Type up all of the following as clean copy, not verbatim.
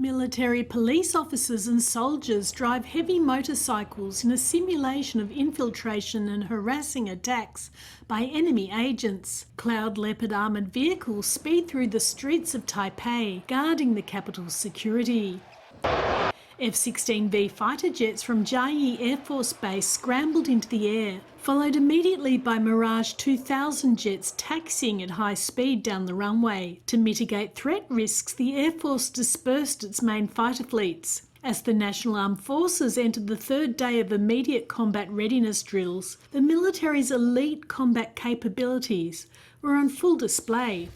Military police officers and soldiers drive heavy motorcycles in a simulation of infiltration and harassing attacks by enemy agents. Cloud Leopard armoured vehicles speed through the streets of Taipei, guarding the capital's security. F-16V fighter jets from Chiayi Air Force Base scrambled into the air, followed immediately by Mirage 2000 jets taxiing at high speed down the runway. To mitigate threat risks, the Air Force dispersed its main fighter fleets. As the National Armed Forces entered the third day of immediate combat readiness drills, the military's elite combat capabilities were on full display.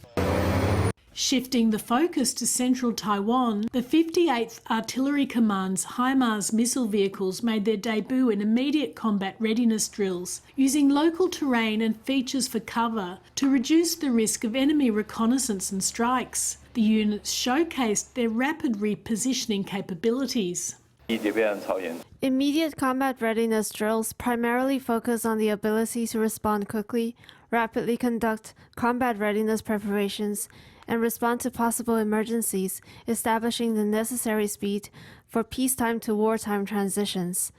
Shifting the focus to Central Taiwan, the 58th Artillery Command's HIMARS missile vehicles made their debut in immediate combat readiness drills, using local terrain and features for cover to reduce the risk of enemy reconnaissance and strikes. The units showcased their rapid repositioning capabilities. Immediate combat readiness drills primarily focus on the ability to respond quickly, rapidly conduct combat readiness preparations, and respond to possible emergencies, establishing the necessary speed for peacetime to wartime transitions.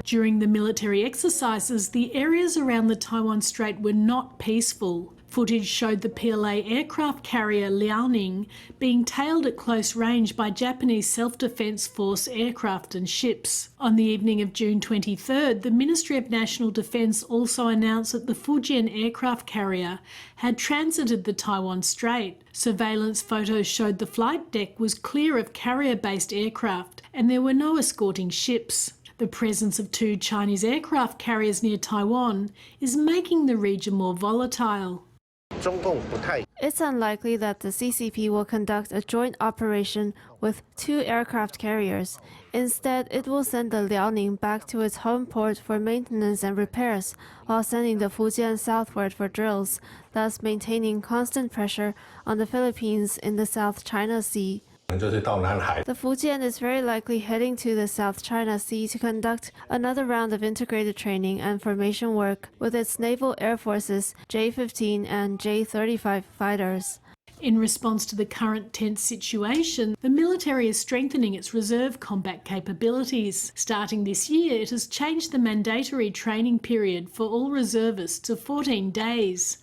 During the military exercises, the areas around the Taiwan Strait were not peaceful. Footage showed the PLA aircraft carrier Liaoning being tailed at close range by Japanese Self-Defense Force aircraft and ships. On the evening of June 23rd, the Ministry of National Defense also announced that the Fujian aircraft carrier had transited the Taiwan Strait. Surveillance photos showed the flight deck was clear of carrier-based aircraft and there were no escorting ships. The presence of two Chinese aircraft carriers near Taiwan is making the region more volatile. It's unlikely that the CCP will conduct a joint operation with two aircraft carriers. Instead, it will send the Liaoning back to its home port for maintenance and repairs, while sending the Fujian southward for drills, thus maintaining constant pressure on the Philippines in the South China Sea. The Fujian is very likely heading to the South China Sea to conduct another round of integrated training and formation work with its naval air forces J-15 and J-35 fighters. In response to the current tense situation, the military is strengthening its reserve combat capabilities. Starting this year, it has changed the mandatory training period for all reservists to 14 days.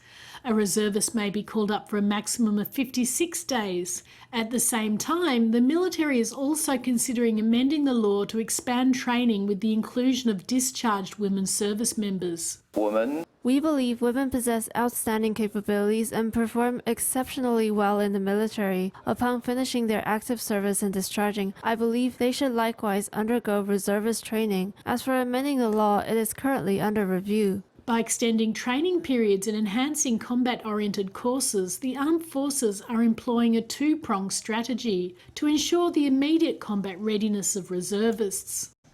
A reservist may be called up for a maximum of 56 days. At the same time, the military is also considering amending the law to expand training with the inclusion of discharged women service members. We believe women possess outstanding capabilities and perform exceptionally well in the military. Upon finishing their active service and discharging, I believe they should likewise undergo reservist training. As for amending the law, it is currently under review. By extending training periods and enhancing combat-oriented courses, the armed forces are employing a two-pronged strategy to ensure the immediate combat readiness of reservists.